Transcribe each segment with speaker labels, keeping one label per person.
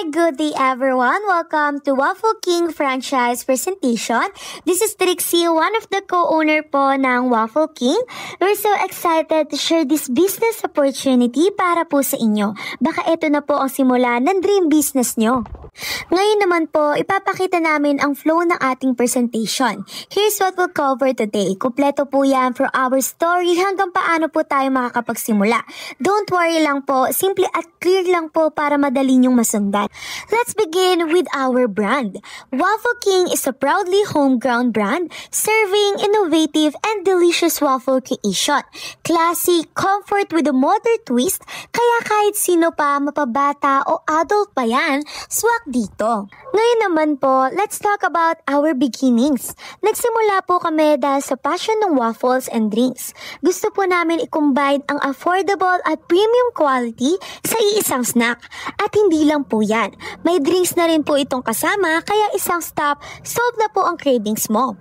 Speaker 1: Good day everyone. Welcome to Waffle King franchise presentation. This is Trixie, one of the co-owner po ng Waffle King. We're so excited to share this business opportunity para po sa inyo. Baka ito na po ang simula ng dream business nyo. Ngayon naman po, ipapakita namin ang flow ng ating presentation. Here's what we'll cover today. Kumpleto po yan from our story hanggang paano po tayo makakapagsimula. Don't worry lang po, simple at clear lang po para madali nyong masundan. Let's begin with our brand. Waffle King is a proudly homegrown brand serving innovative and delicious waffle creation. Classy, comfort with a modern twist, kaya kahit sino pa, mapabata o adult pa yan, swak dito. Ngayon naman po, let's talk about our beginnings. Nagsimula po kami dahil sa passion ng waffles and drinks. Gusto po namin i-combine ang affordable at premium quality sa iisang snack. At hindi lang po yan. May drinks na rin po itong kasama, kaya isang stop, solve na po ang cravings mo.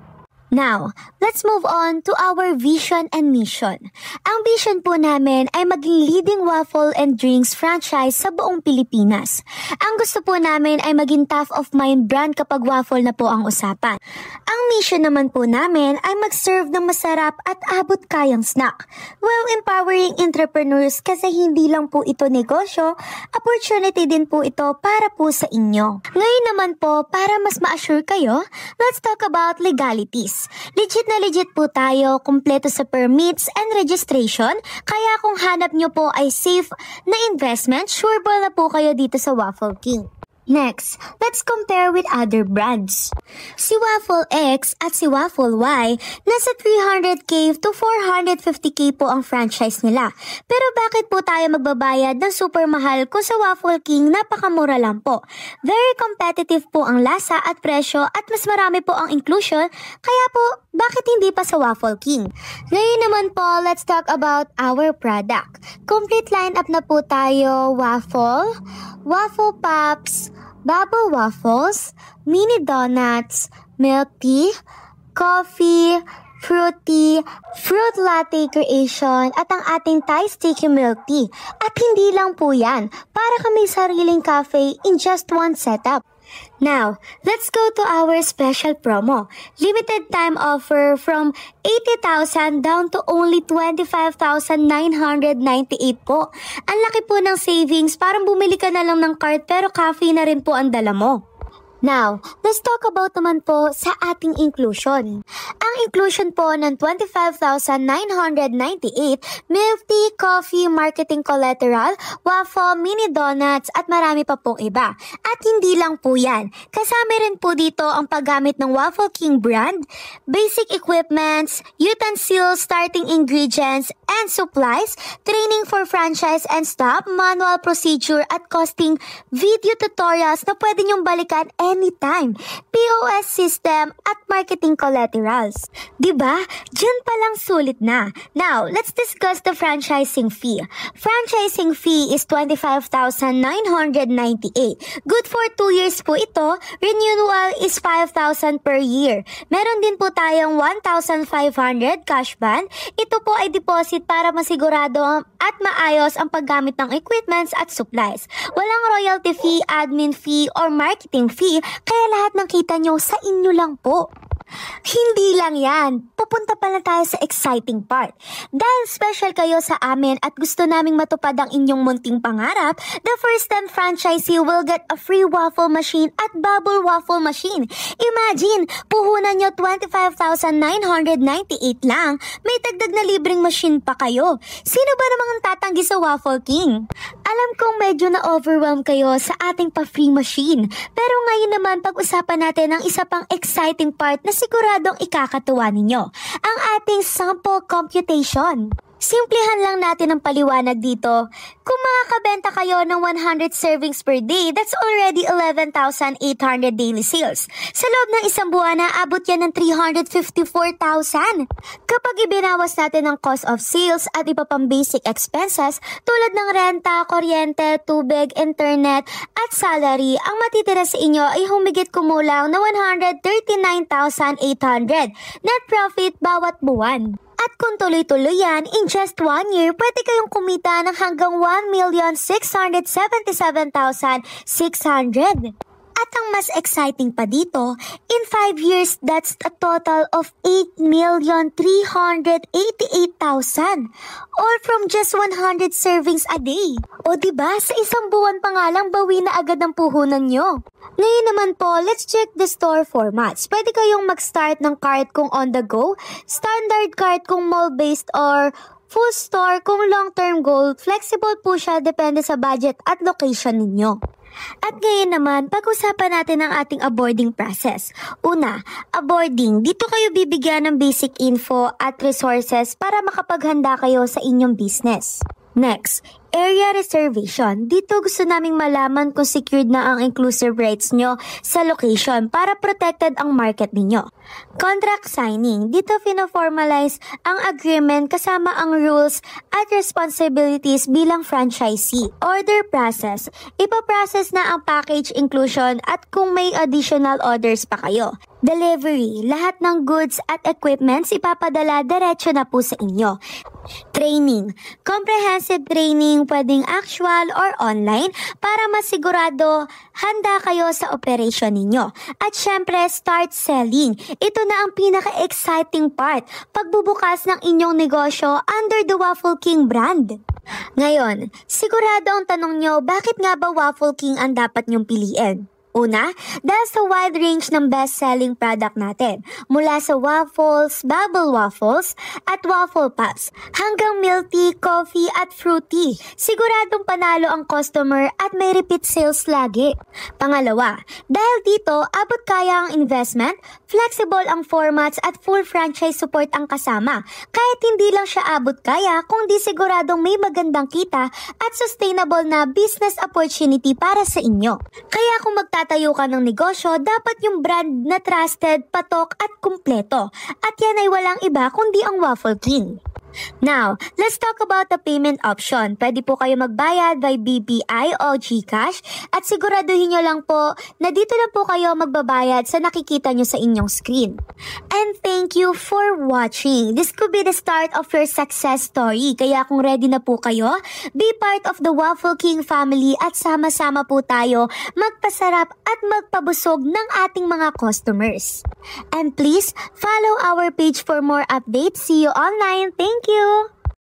Speaker 1: Now, let's move on to our vision and mission. Ang vision po namin ay maging leading waffle and drinks franchise sa buong Pilipinas. Ang gusto po namin ay maging top of mind brand kapag waffle na po ang usapan. Ang mission naman po namin ay mag-serve ng masarap at abot kayang snack, while empowering entrepreneurs kasi hindi lang po ito negosyo, opportunity din po ito para po sa inyo. Ngayon naman po, para mas ma-assure kayo, let's talk about legalities. Legit na legit po tayo, kumpleto sa permits and registration, kaya kung hanap nyo po ay safe na investment, sure ball na po kayo dito sa Waffle King. Next, let's compare with other brands. Si Waffle X at si Waffle Y, nasa 300k to 450k po ang franchise nila. Pero bakit po tayo magbabayad ng super mahal kung sa Waffle King napakamura lang po? Very competitive po ang lasa at presyo at mas marami po ang inclusion, kaya po bakit hindi pa sa Waffle King? Ngayon naman po, let's talk about our product. Complete lineup na po tayo: waffle, waffle pops, bubble waffles, mini donuts, milk tea, coffee, fruity, fruit latte creation, at ang ating Thai sticky milk tea. At hindi lang po yan, para kami sariling cafe in just one setup. Now, let's go to our special promo. Limited time offer from 80,000 down to only 25,998 po. Ang laki po ng savings, parang bumili ka na lang ng cart pero coffee na rin po ang dala mo. Now, let's talk about naman po sa ating inclusion. Ang inclusion po ng 25,998, milk tea, coffee, marketing collateral, waffle, mini donuts, at marami pa pong iba. At hindi lang po yan. Kasama rin po dito ang paggamit ng Waffle King brand, basic equipments, utensils, starting ingredients, and supplies, training for franchise and staff, manual procedure, at costing video tutorials na pwede nyong balikan anytime, POS system, at marketing collaterals. Diba? Diyan palang sulit na. Now, let's discuss the franchising fee. Franchising fee is 25,998. Good for 2 years po ito. Renewal is 5,000 per year. Meron din po tayong 1,500 cash ban. Ito po ay deposit para masigurado at maayos ang paggamit ng equipments at supplies. Walang royalty fee, admin fee, or marketing fee, kaya lahat ng kita nyo sa inyo lang po. Hindi lang yan. Pupunta pala tayo sa exciting part. Dahil special kayo sa amin at gusto naming matupad ang inyong munting pangarap, the first 10 franchisee will get a free waffle machine at bubble waffle machine. Imagine, puhunan nyo 25,998 lang, may dagdag na libreng machine pa kayo. Sino ba namang tatanggi sa Waffle King? Alam kong medyo na-overwhelm kayo sa ating pa-free machine. Pero ngayon naman, pag-usapan natin ang isa pang exciting part na siguradong ikakatuwa ninyo, ang ating sample computation. Simplihan lang natin ang paliwanag dito. Kung makakabenta kayo ng 100 servings per day, that's already 11,800 daily sales. Sa loob ng isang buwan, naabot yan ng 354,000. Kapag ibinawas natin ang cost of sales at iba pang basic expenses tulad ng renta, kuryente, tubig, internet, at salary, ang matitira sa inyo ay humigit kumulang na 139,800 net profit bawat buwan. At kung tuloy-tuloy yan, in just 1 year, pwede kayong kumita ng hanggang 1,677,600. At ang mas exciting pa dito, in 5 years, that's a total of 8,388,000. All from just 100 servings a day. O diba, sa isang buwan pa nga lang, bawi na agad ang puhunan nyo. Ngayon naman po, let's check the store formats. Pwede kayong mag-start ng cart kung on the go, standard cart kung mall-based or full store kung long-term goal. Flexible po siya, depende sa budget at location ninyo. At ngayon naman, pag-usapan natin ang ating onboarding process. Una, onboarding. Dito kayo bibigyan ng basic info at resources para makapaghanda kayo sa inyong business. Next, area reservation. Dito gusto naming malaman kung secured na ang inclusive rights nyo sa location para protected ang market ninyo. Contract signing. Dito fino-formalize ang agreement kasama ang rules at responsibilities bilang franchisee. Order process. Ipaprocess na ang package inclusion at kung may additional orders pa kayo. Delivery. Lahat ng goods at equipments ipapadala diretso na po sa inyo. Training. Comprehensive training, pwedeng actual or online para masigurado handa kayo sa operation ninyo. At syempre, start selling. Ito na ang pinaka-exciting part, pagbubukas ng inyong negosyo under the Waffle King brand. Ngayon, sigurado ang tanong nyo, bakit nga ba Waffle King ang dapat nyong piliin? Una, dahil sa wide range ng best-selling product natin, mula sa waffles, bubble waffles, at waffle puffs, hanggang milk tea, coffee, at fruity. Siguradong panalo ang customer at may repeat sales lagi. Pangalawa, dahil dito, abot kaya ang investment, flexible ang formats at full franchise support ang kasama. Kahit hindi lang siya abot kaya, kung di siguradong may magandang kita at sustainable na business opportunity para sa inyo. Kaya kung tatayo ka ng negosyo, dapat yung brand na trusted, patok at kumpleto. At yan ay walang iba kundi ang Waffle King. Now, let's talk about the payment option. Pwede po kayo magbayad by BPI o GCash at siguraduhin nyo lang po na dito na po kayo magbabayad sa nakikita nyo sa inyong screen. And thank you for watching. This could be the start of your success story. Kaya kung ready na po kayo, be part of the Waffle King family at sama-sama po tayo magpasarap at magpabusog ng ating mga customers. And please, follow our page for more updates. See you online. Thank you!